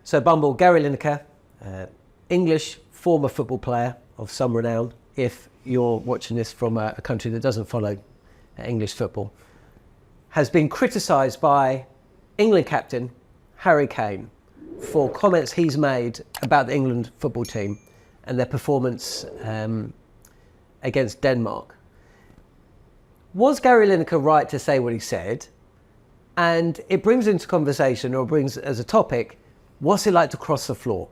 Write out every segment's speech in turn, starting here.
So Bumble, Gary Lineker, English former football player of some renown, if you're watching this from a country that doesn't follow English football, has been criticised by England captain Harry Kane for comments he's made about the England football team and their performance against Denmark. Was Gary Lineker right to say what he said? And it brings into conversation, or brings as a topic, what's it like to cross the floor?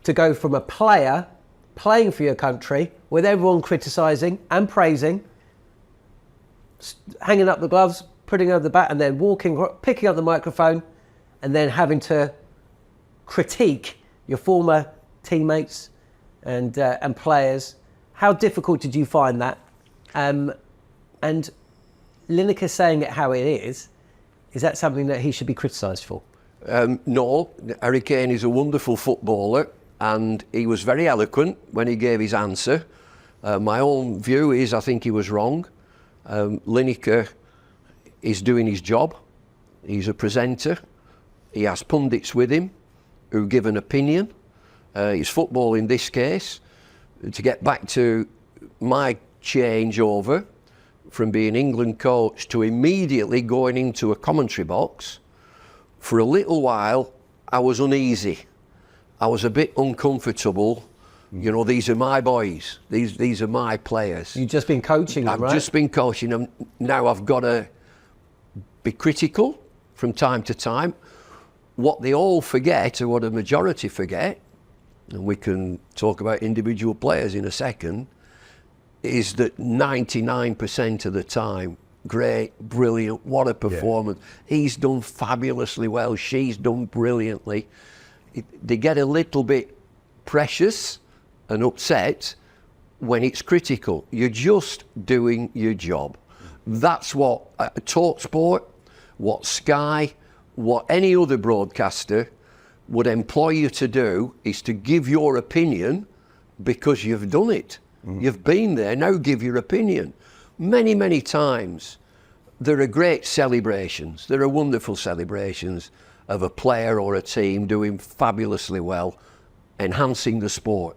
To go from a player playing for your country with everyone criticising and praising, hanging up the gloves, putting over the bat, and then picking up the microphone, and then having to critique your former teammates and players. How difficult did you find that? And Lineker saying it how it is that something that he should be criticised for? No, Harry Kane is a wonderful footballer and he was very eloquent when he gave his answer. My own view is I think he was wrong. Lineker is doing his job. He's a presenter. He has pundits with him who give an opinion. It's football in this case. To get back to my changeover from being England coach to immediately going into a commentary box, for a little while I was uneasy. I was a bit uncomfortable. You know, these are my boys. These are my players. You've just been coaching them, right? I've just been coaching them. Now I've got to be critical from time to time. What they all forget, or what a majority forget, and we can talk about individual players in a second, is that 99% of the time, great, brilliant, what a performance. Yeah. He's done fabulously well, she's done brilliantly. They get a little bit precious and upset when it's critical. You're just doing your job. That's what talkSPORT, what Sky, what any other broadcaster would employ you to do, is to give your opinion because you've done it. You've been there, now give your opinion. Many, many times there are great celebrations, there are wonderful celebrations of a player or a team doing fabulously well, enhancing the sport.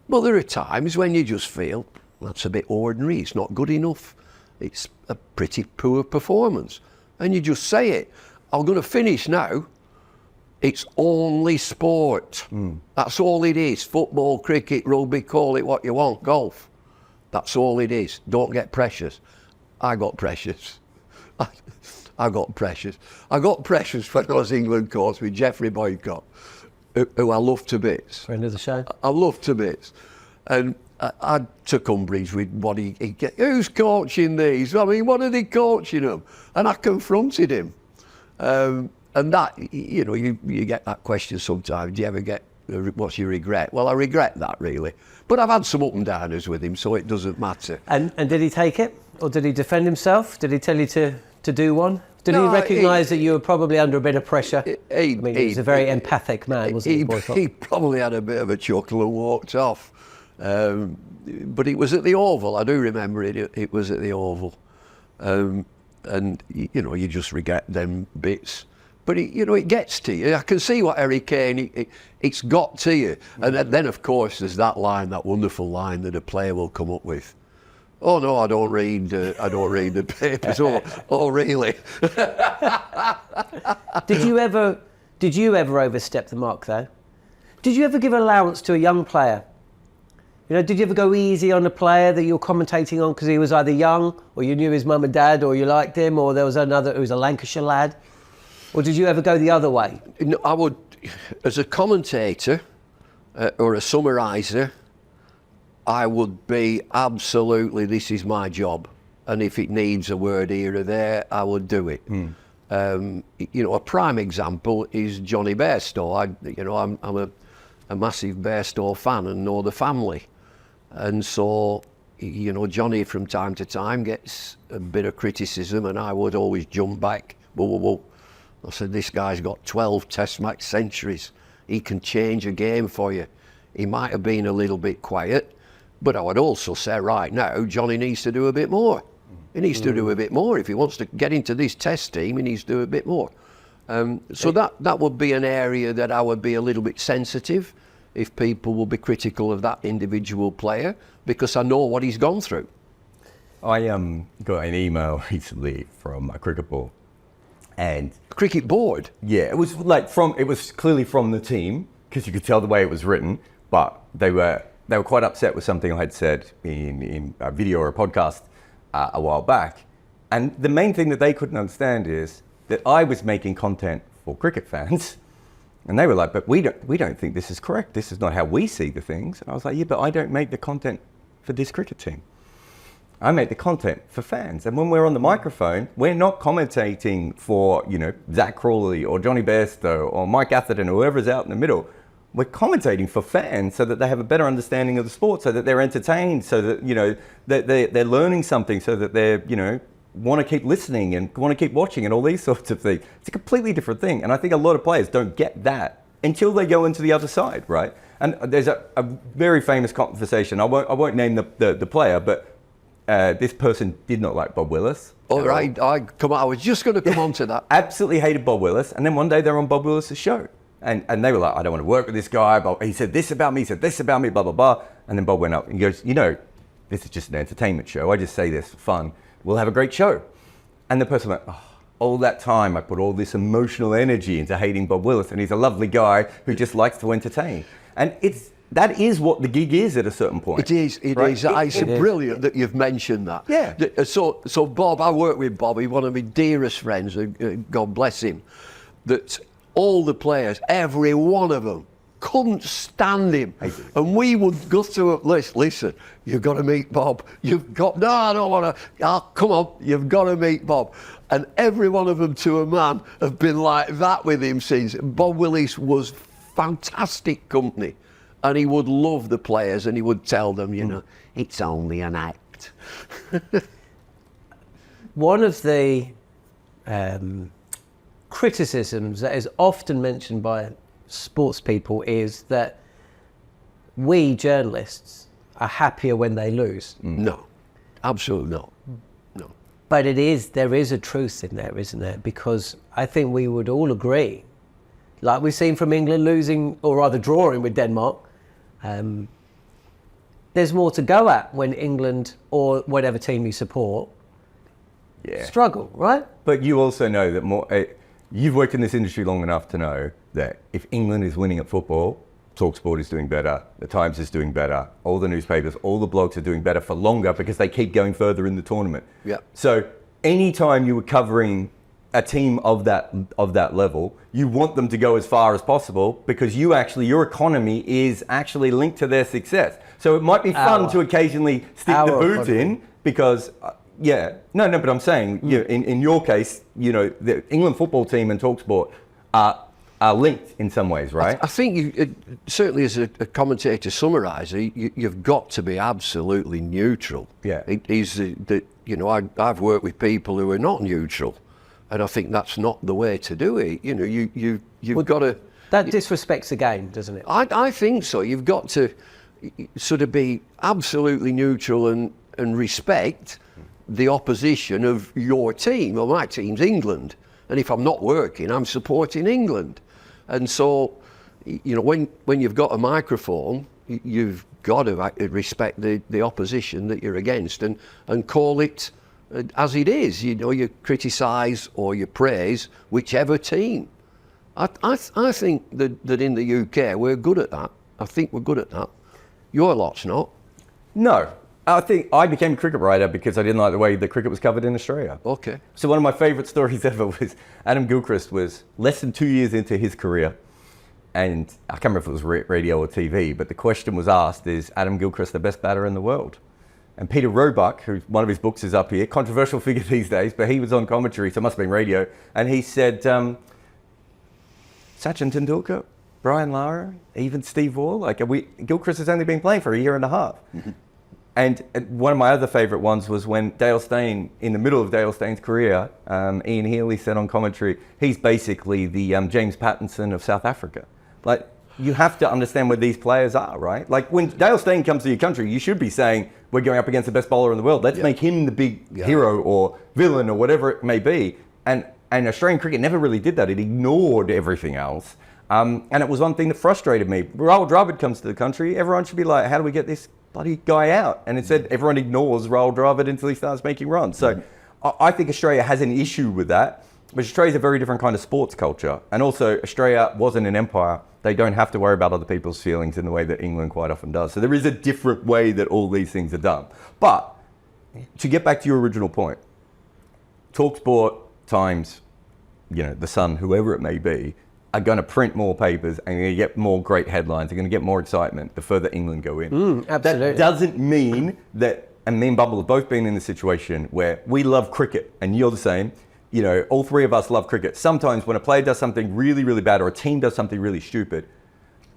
But there are times when you just feel, that's a bit ordinary, it's not good enough, it's a pretty poor performance. And you just say it. I'm going to finish now. It's only sport. That's all it is. Football, cricket, rugby, call it what you want, golf. That's all it is. Don't get precious. I got precious. I got precious. I got precious when I was England coach with Geoffrey Boycott, who I love to bits. Friend of the show. I love to bits. And I took umbrage with what he get. Who's coaching these? I mean, what are they coaching them? And I confronted him. And that, you know, you get that question sometimes. Do you ever get, what's your regret? Well, I regret that, really. But I've had some up and downers with him, so it doesn't matter. And did he take it? Or did he defend himself? Did he tell you to do one? Did he recognise that you were probably under a bit of pressure? He's a very empathic man, wasn't he? He probably had a bit of a chuckle and walked off. But it was at the Oval. I do remember it. It was at the Oval. And, you know, you just regret them bits. But, it gets to you. I can see what Harry Kane, it's got to you. And then, of course, there's that line, that wonderful line that a player will come up with. Oh, no, I don't read the papers. Oh, really? Did you ever overstep the mark, though? Did you ever give allowance to a young player? You know, did you ever go easy on a player that you were commentating on because he was either young, or you knew his mum and dad, or you liked him, or there was another who was a Lancashire lad? Or did you ever go the other way? No, I would, as a commentator or a summariser, I would be absolutely, this is my job. And if it needs a word here or there, I would do it. A prime example is Johnny Bairstow. I'm a massive Bairstow fan and know the family. And so, Johnny from time to time gets a bit of criticism, and I would always jump back. Whoa. I said, this guy's got 12 Test match centuries. He can change a game for you. He might have been a little bit quiet, but I would also say right now, Johnny needs to do a bit more. He needs to do a bit more. If he wants to get into this Test team, he needs to do a bit more. So that would be an area that I would be a little bit sensitive if people will be critical of that individual player, because I know what he's gone through. I got an email recently from a cricket board, and Cricket board? yeah, it was clearly from the team, because you could tell the way it was written, but they were quite upset with something I had said in a video or a podcast a while back. And the main thing that they couldn't understand is that I was making content for cricket fans, and they were like, but we don't think this is correct. This is not how we see the things. And I was like, yeah, but I don't make the content for this cricket team. I make the content for fans. And when we're on the microphone, we're not commentating for, Zach Crawley or Johnny Bairstow or Mike Atherton or whoever's out in the middle. We're commentating for fans so that they have a better understanding of the sport, so that they're entertained, so that, that they're learning something, so that they're, want to keep listening and want to keep watching and all these sorts of things. It's a completely different thing. And I think a lot of players don't get that until they go into the other side, right? And there's a very famous conversation. I won't name the player, but this person did not like Bob Willis. All right, I was just going to come on to that. Absolutely hated Bob Willis. And then one day they're on Bob Willis's show. And they were like, I don't want to work with this guy. Bob, he said this about me, blah, blah, blah. And then Bob went up and he goes, this is just an entertainment show. I just say this for fun. We'll have a great show. And the person went, all that time I put all this emotional energy into hating Bob Willis, and he's a lovely guy who just likes to entertain. And that is what the gig is at a certain point. It is. Right? It's brilliant that you've mentioned that. Yeah. So Bob, I work with Bob. He's one of my dearest friends, God bless him. That all the players, every one of them, couldn't stand him. And we would go through a list. Listen, you've got to meet Bob. I don't want to. Come on, you've got to meet Bob. And every one of them, to a man, have been like that with him since. Bob Willis was fantastic company. And he would love the players, and he would tell them, it's only an act. One of the criticisms that is often mentioned by sports people is that we journalists are happier when they lose. No, absolutely not. No. But there is a truth in there, isn't there? Because I think we would all agree, like we've seen from England losing, or rather drawing with Denmark, there's more to go at when England or whatever team you support struggle, right? But you also know that you've worked in this industry long enough to know that if England is winning at football, talkSPORT is doing better, the Times is doing better, all the newspapers, all the blogs are doing better for longer because they keep going further in the tournament. Yeah. So anytime you were covering a team of that level, you want them to go as far as possible because your economy is actually linked to their success. So it might be fun to occasionally stick the boot in because, but I'm saying, in your case, the England football team and talkSPORT are linked in some ways, right? I think certainly as a commentator summariser, you've got to be absolutely neutral. Yeah. I've worked with people who are not neutral, and I think that's not the way to do it. You've got to. That disrespects the game, doesn't it? I think so. You've got to sort of be absolutely neutral and respect the opposition of your team. Well, my team's England, and if I'm not working, I'm supporting England. And so, when you've got a microphone, you've got to respect the opposition that you're against and call it as it is. You criticise or you praise whichever team. I think that in the UK we're good at that. I think we're good at that. Your lot's not. No. I think I became a cricket writer because I didn't like the way the cricket was covered in Australia. Okay. So one of my favourite stories ever was Adam Gilchrist was less than 2 years into his career, and I can't remember if it was radio or TV, but the question was asked, is Adam Gilchrist the best batter in the world? And Peter Roebuck, who one of his books is up here, controversial figure these days, but he was on commentary, so it must have been radio, and he said, Sachin Tendulkar, Brian Lara, even Steve Waugh, Gilchrist has only been playing for a year and a half. And one of my other favourite ones was when Dale Steyn, in the middle of Dale Steyn's career, Ian Healy said on commentary, he's basically the James Pattinson of South Africa. You have to understand where these players are, right? When Dale Steyn comes to your country, you should be saying, we're going up against the best bowler in the world. Let's make him the big hero or villain or whatever it may be. And And Australian cricket never really did that. It ignored everything else. And it was one thing that frustrated me. Rahul Dravid comes to the country, everyone should be like, how do we get this bloody guy out? And instead, everyone ignores Rahul Dravid until he starts making runs. So I think Australia has an issue with that. But Australia's a very different kind of sports culture. And also, Australia wasn't an empire. They don't have to worry about other people's feelings in the way that England quite often does. So there is a different way that all these things are done. But to get back to your original point, talkSPORT, Times, The Sun, whoever it may be, are going to print more papers and going to get more great headlines. They're going to get more excitement the further England go in. Absolutely. That doesn't mean that, and me and Bumble have both been in this situation where we love cricket and you're the same. All three of us love cricket. Sometimes when a player does something really, really bad or a team does something really stupid,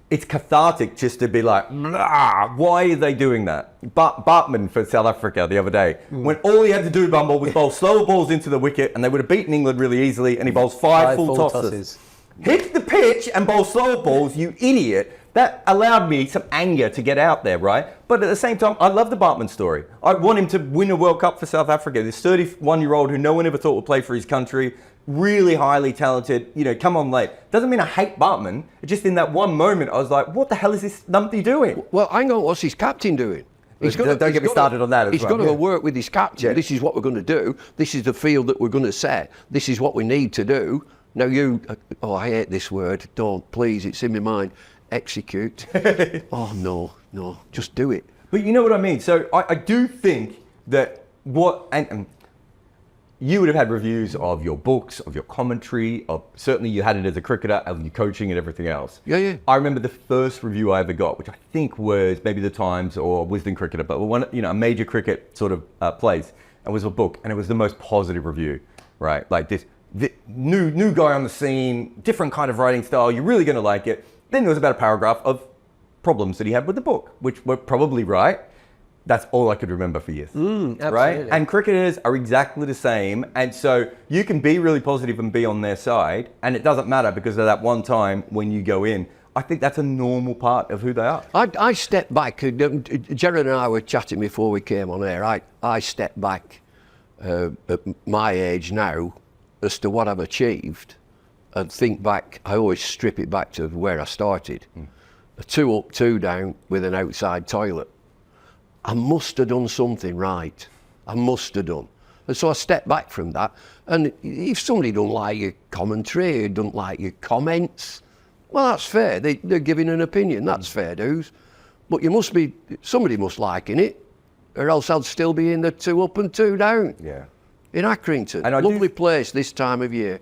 it's cathartic just to be like, why are they doing that? Bartman for South Africa the other day, when all he had to do, Bumble, was bowl slower balls into the wicket and they would have beaten England really easily, and he bowls five full tosses. Hit the pitch and bowl slower balls, you idiot. That allowed me some anger to get out there, right? But at the same time, I love the Bartman story. I want him to win a World Cup for South Africa. This 31-year-old who no one ever thought would play for his country, really highly talented, come on late. Doesn't mean I hate Bartman. Just in that one moment, I was like, what the hell is this numpty doing? Well, hang on, what's his captain doing? Don't get me started on that as well. He's got to go work with his captain. Yeah. This is what we're going to do. This is the field that we're going to set. This is what we need to do. Now I hate this word. Don't, please, it's in my mind. Execute. Oh, no, just do it. But you know what I mean? So I do think that and you would have had reviews of your books, of your commentary, of certainly you had it as a cricketer, of your coaching and everything else. Yeah. I remember the first review I ever got, which I think was maybe the Times or Wisden Cricketer, but one, a major cricket sort of place, and was a book, and it was the most positive review, right? Like the new guy on the scene, different kind of writing style, you're really going to like it. Then there was about a paragraph of problems that he had with the book, which were probably right. That's all I could remember for years, right? And cricketers are exactly the same. And so you can be really positive and be on their side, and it doesn't matter because of that one time when you go in. I think that's a normal part of who they are. I stepped back. Jarrod and I were chatting before we came on air. I stepped back at my age now as to what I've achieved. And think back, I always strip it back to where I started. A 2 up, 2 down with an outside toilet. I must have done something right. I must have done. And so I stepped back from that. And if somebody don't like your commentary, don't like your comments, well, that's fair. They're giving an opinion. That's fair dues. But somebody must like it, or else I'd still be in the 2 up and 2 down. Yeah. In Accrington. Lovely place this time of year.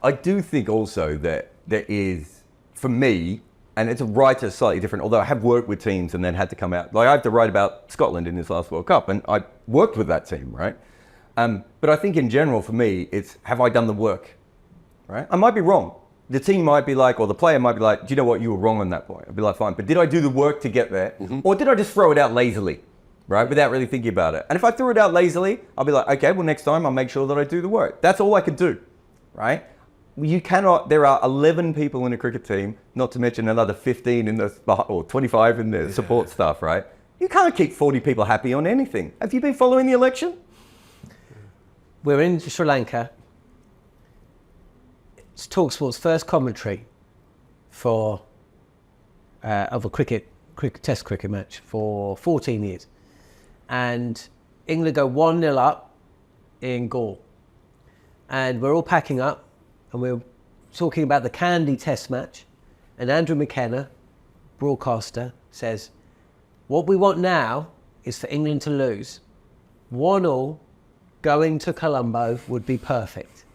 I do think also that there is, for me, and it's a writer slightly different, although I have worked with teams and then had to come out. Like I have to write about Scotland in this last World Cup, and I worked with that team, right? But I think in general, for me, it's have I done the work, right? I might be wrong. The team might be like, or the player might be like, do you know what, you were wrong on that point. I'd be like, fine, but did I do the work to get there? Or did I just throw it out lazily, right? Without really thinking about it. And if I threw it out lazily, I'll be like, okay, well next time I'll make sure that I do the work. That's all I could do, right? You cannot, there are 11 people in a cricket team, not to mention another 15 in the, or 25 in the support staff, right? You can't keep 40 people happy on anything. Have you been following the election? We're in Sri Lanka. It's talkSPORT's first commentary of a test cricket match for 14 years. And England go 1-0 up in Gaul. And we're all packing up. And we're talking about the Candy Test match, and Andrew McKenna, broadcaster, says, what we want now is for England to lose. 1-1, going to Colombo would be perfect.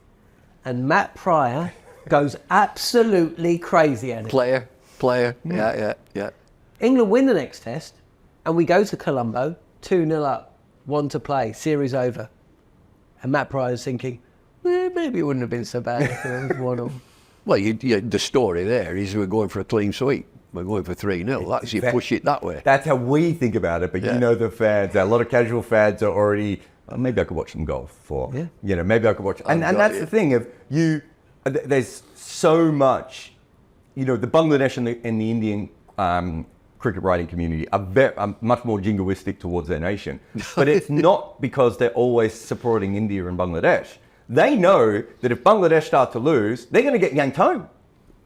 And Matt Pryor goes absolutely crazy at it. Player, yeah. England win the next test, and we go to Colombo, 2-0 up, 1 to play, series over. And Matt Pryor's thinking, maybe it wouldn't have been so bad if it was 1-0. Well, the story there is we're going for a clean sweep. We're going for 3-0. That's you push it that way. That's how we think about it. But you know the fans, a lot of casual fans are already, maybe I could watch them golf. Or, maybe I could watch. And that's the thing of you, there's so much, the Bangladesh and the Indian cricket writing community are much more jingoistic towards their nation. But it's not because they're always supporting India and Bangladesh. They know that if Bangladesh start to lose, they're going to get yanked home,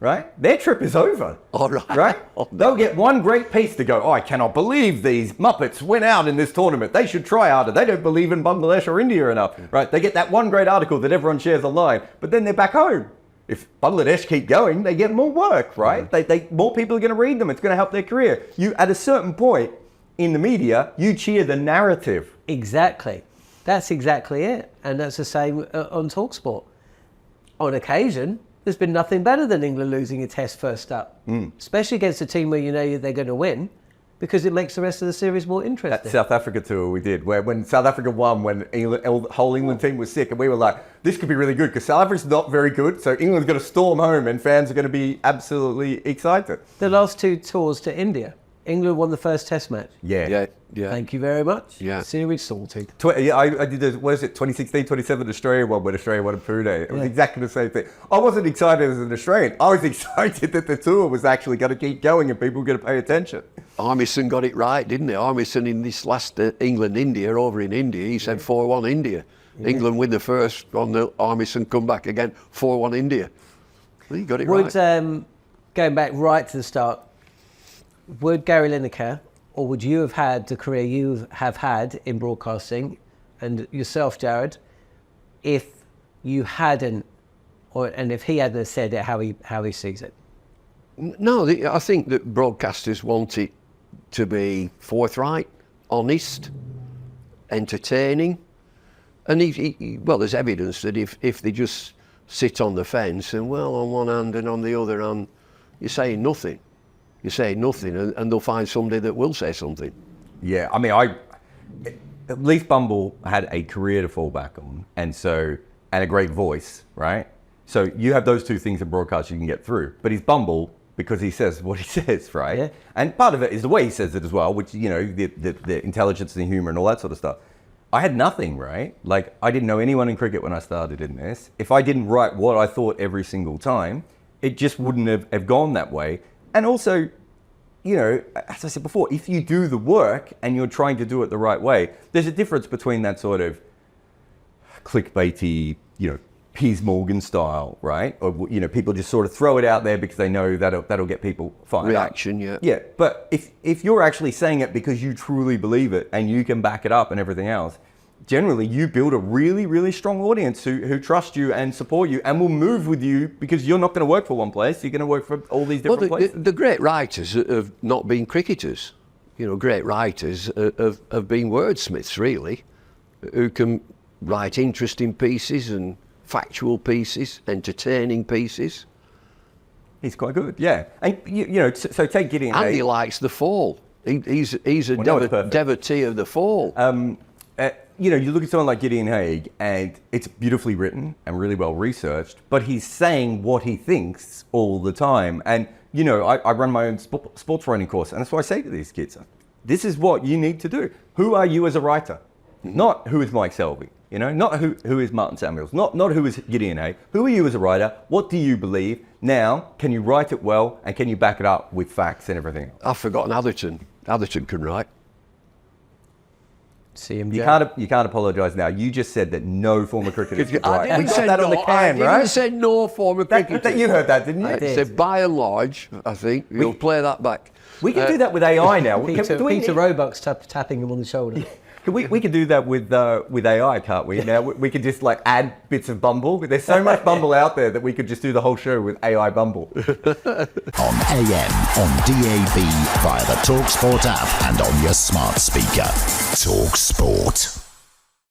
right? Their trip is over. All right. Right? They'll get one great piece to go, oh, I cannot believe these Muppets went out in this tournament. They should try harder. They don't believe in Bangladesh or India enough, right? They get that one great article that everyone shares online, but then they're back home. If Bangladesh keep going, they get more work, right? More people are going to read them. It's going to help their career. You, at a certain point in the media, you cheer the narrative. Exactly. That's exactly it. And that's the same on talkSPORT. On occasion, there's been nothing better than England losing a test first up, especially against a team where you know they're going to win, because it makes the rest of the series more interesting. That South Africa tour we did, where when South Africa won, when the whole England team was sick, and we were like, this could be really good, because South Africa's not very good, so England's going to storm home, and fans are going to be absolutely excited. The last two tours to India, England won the first test match. Yeah. Thank you very much. Yeah. Series sorted. I did the, what is it, 2016, 27 Australia one, when Australia won a Pundit. It was exactly the same thing. I wasn't excited as an Australian. I was excited that the tour was actually going to keep going and people were going to pay attention. Harmison got it right, didn't he? Harmison in this last England-India, over in India, he said 4-1 India. Yeah. England win the first on the Harmison come back again, 4-1 India. Well, he got it right. Going back right to the start, would Gary Lineker, or would you have had the career you have had in broadcasting, and yourself, Jarrod, if you hadn't, and if he hadn't said it how he sees it? No, I think that broadcasters want it to be forthright, honest, entertaining, and well, there's evidence that if they just sit on the fence and, well, on one hand and on the other hand, you're saying nothing. You say nothing, and they'll find somebody that will say something. Yeah, I mean, at least Bumble had a career to fall back on, and a great voice, right? So you have those two things in broadcast you can get through. But he's Bumble because he says what he says, right? Yeah. And part of it is the way he says it as well, which, you know, the intelligence and the humor and all that sort of stuff. I had nothing, right? Like, I didn't know anyone in cricket when I started in this. If I didn't write what I thought every single time, it just wouldn't have gone that way. And also, you know, as I said before, if you do the work and you're trying to do it the right way, there's a difference between that sort of clickbaity, you know, Piers Morgan style, right? Or, you know, people just sort of throw it out there because they know that'll get people fired reaction, up. Yeah. Yeah, but if you're actually saying it because you truly believe it and you can back it up and everything else, generally you build a really, really strong audience who trust you and support you and will move with you, because you're not going to work for one place, you're going to work for all these different places. The great writers have not been cricketers. You know, great writers have been wordsmiths, really, who can write interesting pieces and factual pieces, entertaining pieces. He's quite good, yeah. And, you know, so take Gideon Haigh. And he likes the fall. He's a devotee of the fall. You know, you look at someone like Gideon Haigh, and it's beautifully written and really well researched, but he's saying what he thinks all the time. And, you know, I run my own sports writing course, and that's what I say to these kids. This is what you need to do. Who are you as a writer? Not who is Mike Selby, you know, not who is Martin Samuels, not who is Gideon Haigh. Who are you as a writer? What do you believe? Now, can you write it well, and can you back it up with facts and everything else? I've forgotten Atherton. Atherton can write. You can't apologise now. You just said that no former cricketer can write. We got that on the can, I right? didn't say no former cricketer. You heard that, didn't you? I said by and large, I think. You'll play that back. We can do that with AI now. Peter Roebuck's tapping him on the shoulder. We can do that with AI, can't we? Now we could just like add bits of Bumble. There's so much Bumble out there that we could just do the whole show with AI Bumble. On AM, on DAB, via the talkSPORT app and on your smart speaker. talkSPORT.